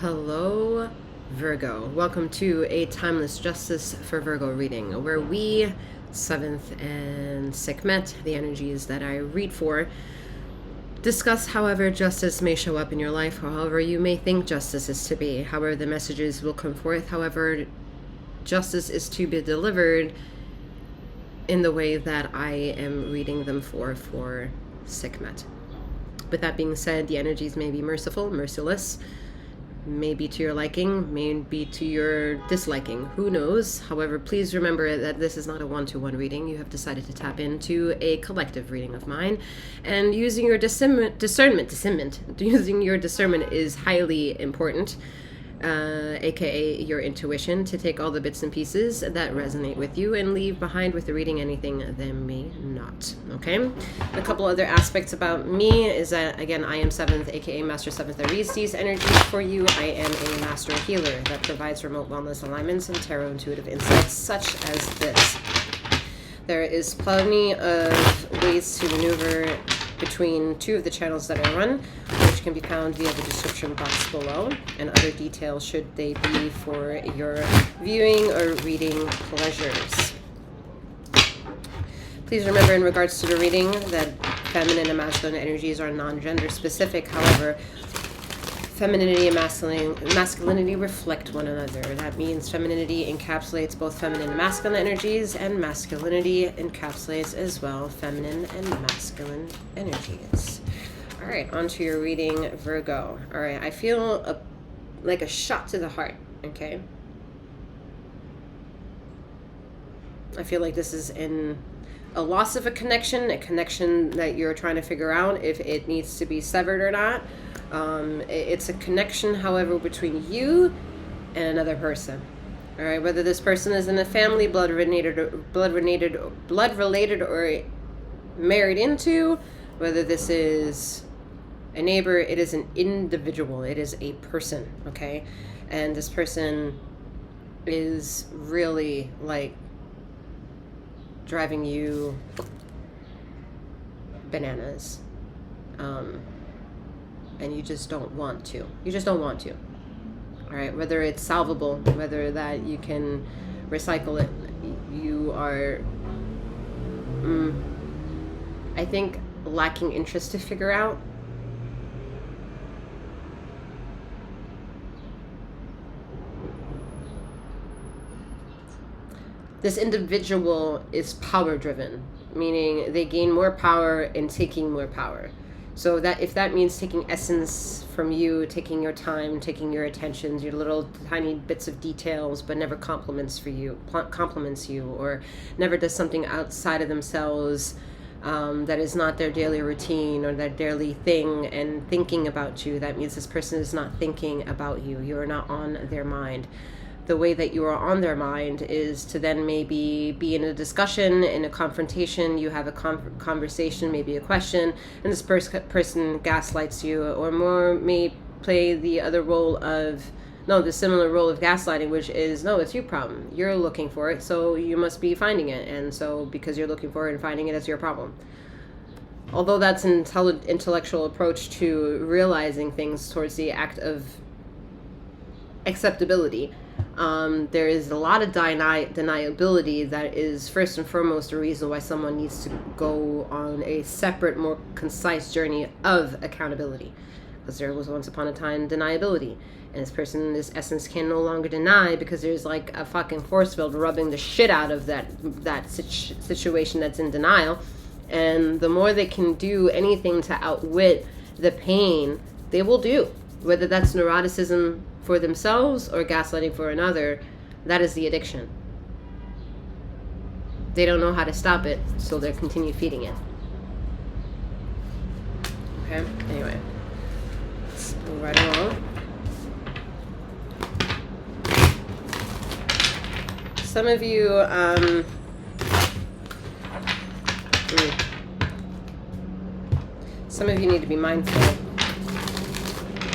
Hello, Virgo. Welcome to a Timeless Justice for Virgo reading, where we, 7th and Sekhmet, the energies that I read for, discuss however justice may show up in your life, or however you may think justice is to be, however the messages will come forth, however justice is to be delivered in the way that I am reading them for Sekhmet. With that being said, the energies may be merciful, merciless, maybe to your liking, maybe to your disliking, who knows. However, please remember that this is not a one-to-one reading. You have decided to tap into a collective reading of mine, and using your discernment using your discernment is highly important, aka your intuition, to take all the bits and pieces that resonate with you and leave behind with the reading anything that may not. Okay, a couple other aspects about me is that, again, I am 7th, aka Master 7th, that reads these energies for you. I am a master healer that provides remote wellness alignments and tarot intuitive insights such as this. There is plenty of ways to maneuver between two of the channels that I run, which can be found via the description box below, and other details should they be for your viewing or reading pleasures. Please remember, in regards to the reading, that feminine and masculine energies are non-gender specific. However, femininity and masculinity reflect one another. That means femininity encapsulates both feminine and masculine energies, and masculinity encapsulates as well feminine and masculine energies. All right, on to your reading, Virgo. All right, I feel like a shot to the heart, okay? I feel like this is in a loss of a connection that you're trying to figure out if it needs to be severed or not. It's a connection, however, between you and another person. All right, whether this person is in a family, blood related, or married into, whether this is a neighbor, it is an individual. It is a person. Okay, and this person is really like driving you bananas. And you just don't want to. All right, whether it's solvable, whether that you can recycle it, you are, I think, lacking interest to figure out. This individual is power driven, meaning they gain more power in taking more power. So that if that means taking essence from you, taking your time, taking your attentions, your little tiny bits of details, but never compliments you, or never does something outside of themselves that is not their daily routine or their daily thing, and thinking about you, that means this person is not thinking about you. You are not on their mind. The way that you are on their mind is to then maybe be in a discussion, in a confrontation, you have a conversation, maybe a question, and this person gaslights you, or more may play the similar role of gaslighting, which is, no, it's your problem. You're looking for it, so you must be finding it. And so because you're looking for it and finding it, it's your problem. Although that's an intellectual approach to realizing things towards the act of acceptability, there is a lot of deniability that is first and foremost a reason why someone needs to go on a separate, more concise journey of accountability. Because there was once upon a time deniability, and this essence can no longer deny, because there's like a fucking force field rubbing the shit out of that situation that's in denial. And the more they can do anything to outwit the pain, they will do, whether that's neuroticism for themselves or gaslighting for another. That is the addiction. They don't know how to stop it, so they'll continue feeding it. Okay, anyway, let's move right along. Some of you, need to be mindful.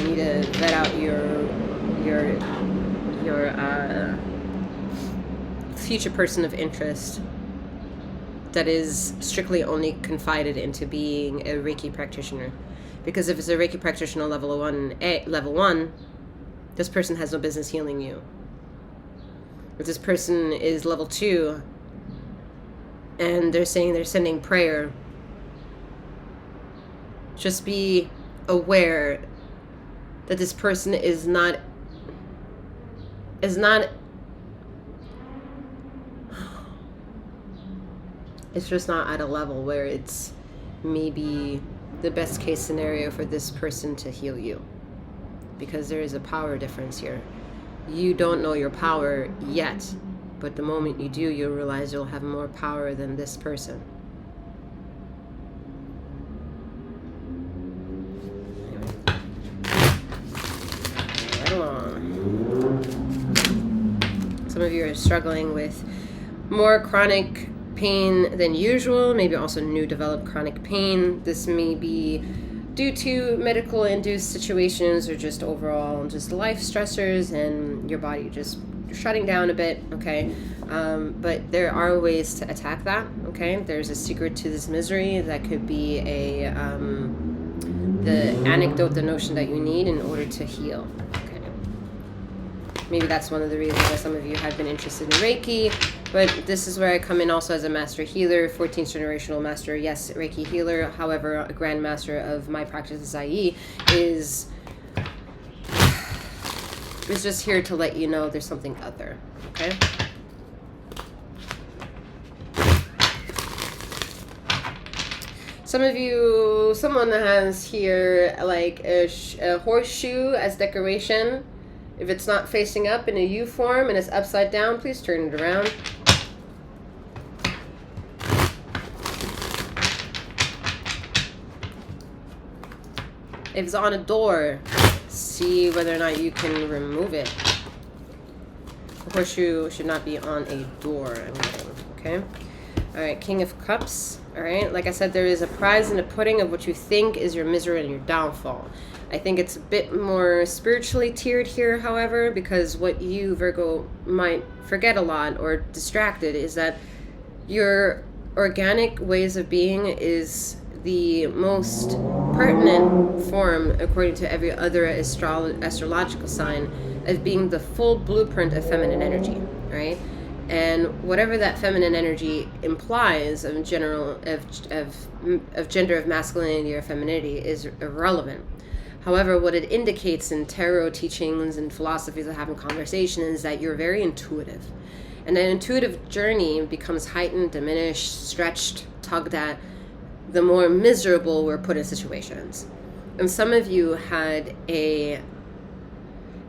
You need to vet out your future person of interest that is strictly only confided into being a Reiki practitioner. Because if it's a Reiki practitioner level one, this person has no business healing you. If this person is level 2 and they're saying they're sending prayer, just be aware that this person is not it's just not at a level where it's maybe the best case scenario for this person to heal you, because there is a power difference here. You don't know your power yet, but the moment you do, you'll realize you'll have more power than this person. Right along. Some of you are struggling with more chronic pain than usual, maybe also new developed chronic pain. This may be due to medical induced situations or just overall just life stressors and your body just shutting down a bit, okay? But there are ways to attack that, okay? There's a secret to this misery that could be the anecdote, the notion that you need in order to heal, okay? Maybe that's one of the reasons why some of you have been interested in Reiki, but this is where I come in also as a master healer, 14th generational master, yes, Reiki healer. However, a grand master of my practice, 𝗖𝘀𝗵𝗔𝗽𝗽, is just here to let you know there's something other, okay? Some of you, someone has here like a horseshoe as decoration. If it's not facing up in a U form and it's upside down, please turn it around. If it's on a door, see whether or not you can remove it. The horseshoe should not be on a door, I'm getting, okay? All right, King of Cups, all right? Like I said, there is a prize in the pudding of what you think is your misery and your downfall. I think it's a bit more spiritually tiered here, however, because what you, Virgo, might forget a lot or distracted is that your organic ways of being is the most pertinent form, according to every other astrological sign, of being the full blueprint of feminine energy, right? And whatever that feminine energy implies of general of gender, of masculinity or femininity, is irrelevant. However, what it indicates in tarot teachings and philosophies of having conversation is that you're very intuitive. And that intuitive journey becomes heightened, diminished, stretched, tugged at, the more miserable we're put in situations. And some of you had an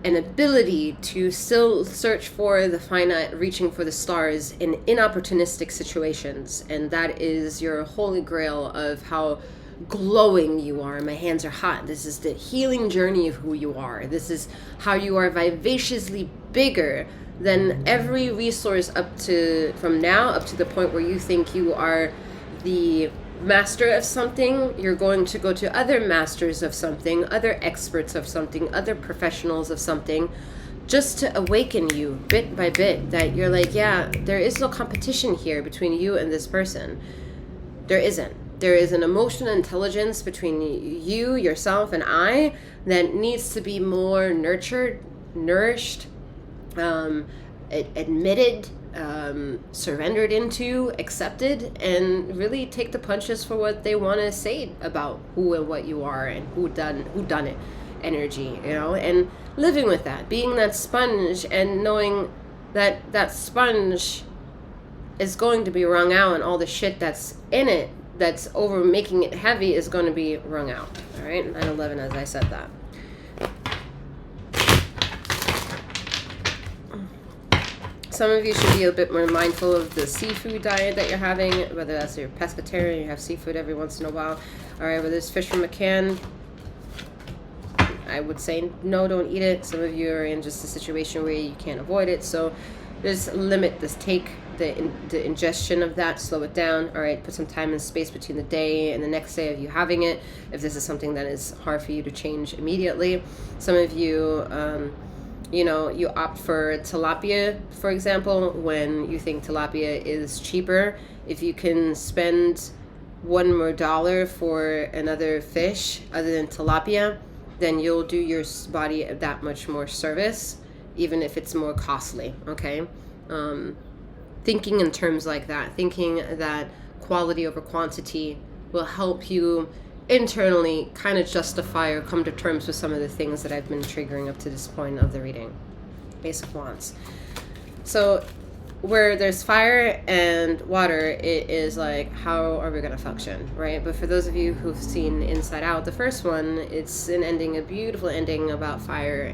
ability to still search for the finite, reaching for the stars in inopportunistic situations. And that is your holy grail of how glowing you are. My hands are hot. This is the healing journey of who you are. This is how you are vivaciously bigger than every resource from now up to the point where you think you are the master of something. You're going to go to other masters of something, other experts of something, other professionals of something, just to awaken you bit by bit that you're like, yeah, there is no competition here between you and this person. There isn't. There is an emotional intelligence between you, yourself, and I that needs to be more nurtured, nourished, admitted, surrendered into, accepted, and really take the punches for what they want to say about who and what you are and who done it energy, you know, and living with that, being that sponge and knowing that that sponge is going to be wrung out, and all the shit that's in it that's over making it heavy is going to be wrung out. All right, 9/11, as I said that. Some of you should be a bit more mindful of the seafood diet that you're having, whether that's your pescatarian, you have seafood every once in a while. All right, whether it's fish from a can, I would say no, don't eat it. Some of you are in just a situation where you can't avoid it, so just limit this take. The ingestion of that, slow it down. All right, put some time and space between the day and the next day of you having it, if this is something that is hard for you to change immediately. Some of you, you opt for tilapia, for example, when you think tilapia is cheaper. If you can spend $1 more for another fish other than tilapia, then you'll do your body that much more service, even if it's more costly, okay? Thinking in terms like that, thinking that quality over quantity will help you internally kind of justify or come to terms with some of the things that I've been triggering up to this point of the reading. Ace of Wands. So where there's fire and water, it is like, how are we going to function, right? But for those of you who've seen Inside Out, the first one, it's an ending, a beautiful ending about fire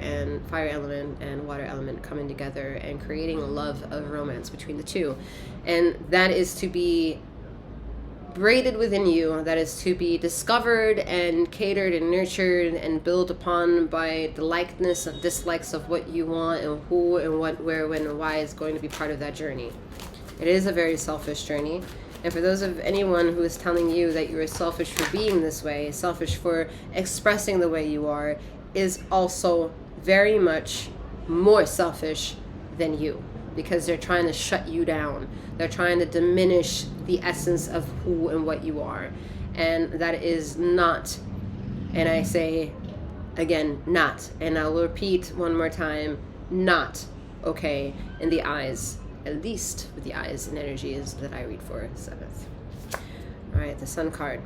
element and water element coming together and creating a love of romance between the two. And that is to be braided within you, that is to be discovered and catered and nurtured and built upon by the likeness and dislikes of what you want and who and what, where, when, and why is going to be part of that journey. It is a very selfish journey. And for those of anyone who is telling you that you are selfish for being this way, selfish for expressing the way you are, is also very much more selfish than you, because they're trying to shut you down. They're trying to diminish the essence of who and what you are. And that is not, and I say again, not, and I'll repeat one more time, not okay in the eyes, at least with the eyes and energies that I read for 7th. All right, the Sun card.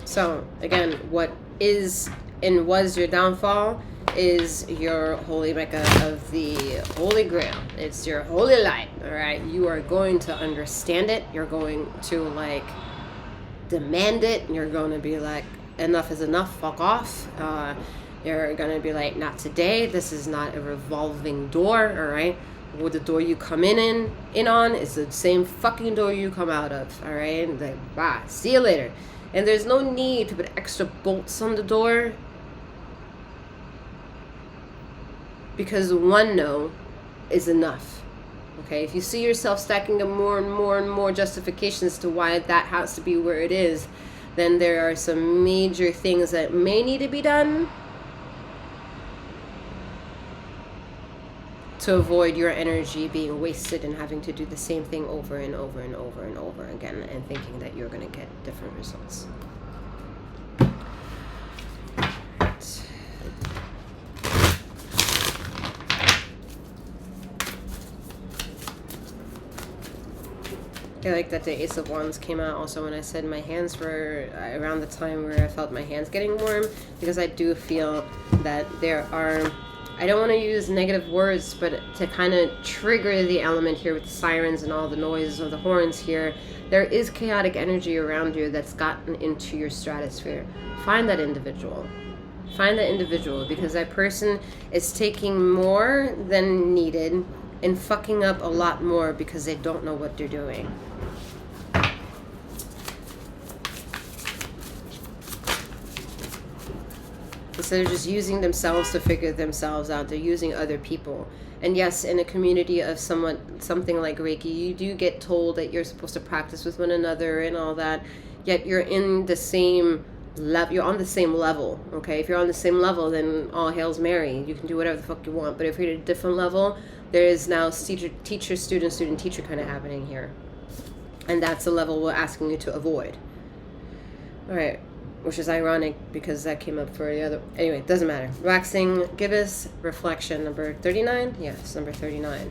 So again, what is and was your downfall is your holy Mecca of the Holy Grail. It's your holy light, all right? You are going to understand it. You're going to, like, demand it. You're going to be like, enough is enough, fuck off. You're going to be like, not today. This is not a revolving door, all right? Well, the door you come in on is the same fucking door you come out of, all right? Like, bye, see you later. And there's no need to put extra bolts on the door, because one no is enough. Okay, if you see yourself stacking up more and more and more justifications to why that has to be where it is, then there are some major things that may need to be done to avoid your energy being wasted and having to do the same thing over and over and over and over again and thinking that you're going to get different results. I like that the Ace of Wands came out also when I said my hands were around the time where I felt my hands getting warm, because I do feel that there are, I don't want to use negative words, but to kind of trigger the element here with the sirens and all the noises of the horns here, there is chaotic energy around you that's gotten into your stratosphere. Find that individual. Find that individual, because that person is taking more than needed and fucking up a lot more because they don't know what they're doing. Instead of just using themselves to figure themselves out, they're using other people. And yes, in a community of something like Reiki, you do get told that you're supposed to practice with one another and all that, yet you're in the same level, you're on the same level, okay? If you're on the same level, then all hails Mary. You can do whatever the fuck you want. But if you're at a different level, there is now teacher, student, teacher kind of happening here. And that's the level we're asking you to avoid. All right. Which is ironic because that came up for the other. Anyway, it doesn't matter. Waxing, give us reflection. Number 39? Yes, number 39.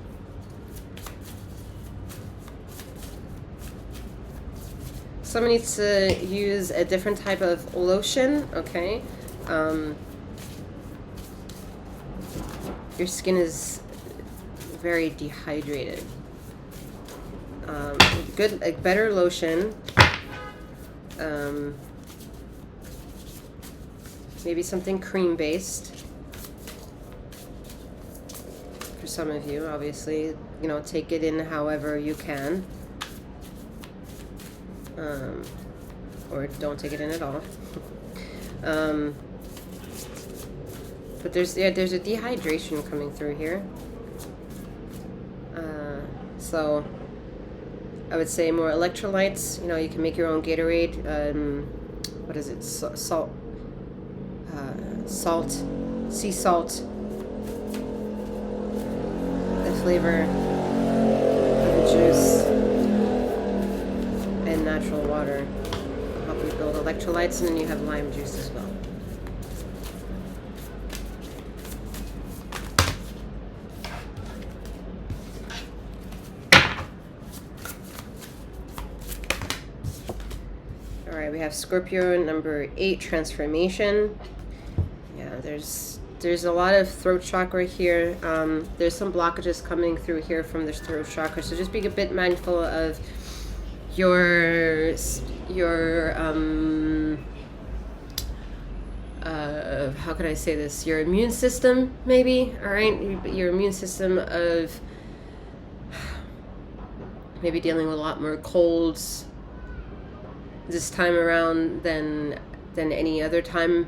Someone needs to use a different type of lotion, okay? Your skin is very dehydrated. Good, a better lotion. Maybe something cream-based for some of you, obviously. You know, take it in however you can. Or don't take it in at all. But there's a dehydration coming through here. So I would say more electrolytes. You know, you can make your own Gatorade. What is it? Salt, sea salt. The flavor of the juice and natural water will help you build electrolytes, and then you have lime juice as well. right, we have Scorpio, number 8, transformation. Yeah, there's a lot of throat chakra here. There's some blockages coming through here from this throat chakra, so just be a bit mindful of your how could I say this? Your immune system, maybe. All right, your immune system of maybe dealing with a lot more colds this time around than any other time,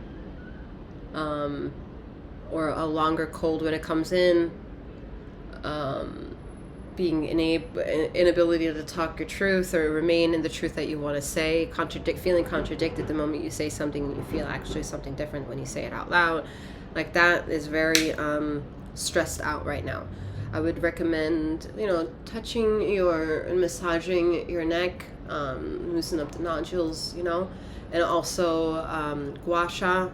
or a longer cold when it comes in, being inability to talk your truth or remain in the truth that you want to say, feeling contradicted the moment you say something, you feel actually something different when you say it out loud. Like that is very stressed out right now. I would recommend, touching and massaging your neck, loosen up the nodules, and also gua sha,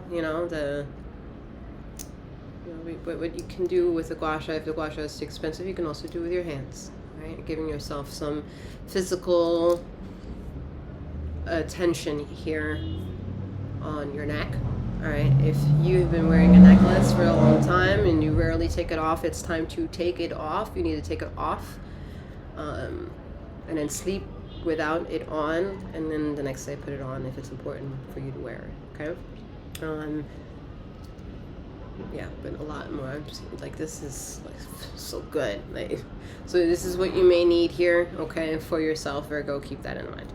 what you can do with the gua sha. If the gua sha is too expensive, you can also do with your hands, right? Giving yourself some physical attention here on your neck. All right, if you've been wearing a necklace for a long time and you rarely take it off, it's time to take it off. You need to take it off, and then sleep without it on, and then the next day put it on if it's important for you to wear it. Okay. Yeah, but a lot more. I'm just like, this is like so good. Like, so this is what you may need here. Okay, for yourself, Virgo. Keep that in mind.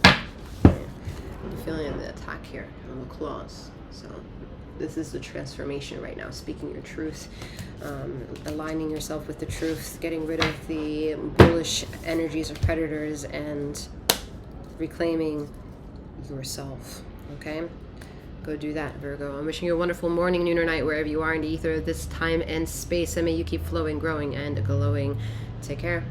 I'm feeling the attack here on the claws. So this is the transformation right now. Speaking your truth, aligning yourself with the truth, getting rid of the bullish energies of predators, and reclaiming yourself. Okay. Go do that, Virgo. I'm wishing you a wonderful morning, noon, or night, wherever you are in the ether of this time and space. And may you keep flowing, growing, and glowing. Take care.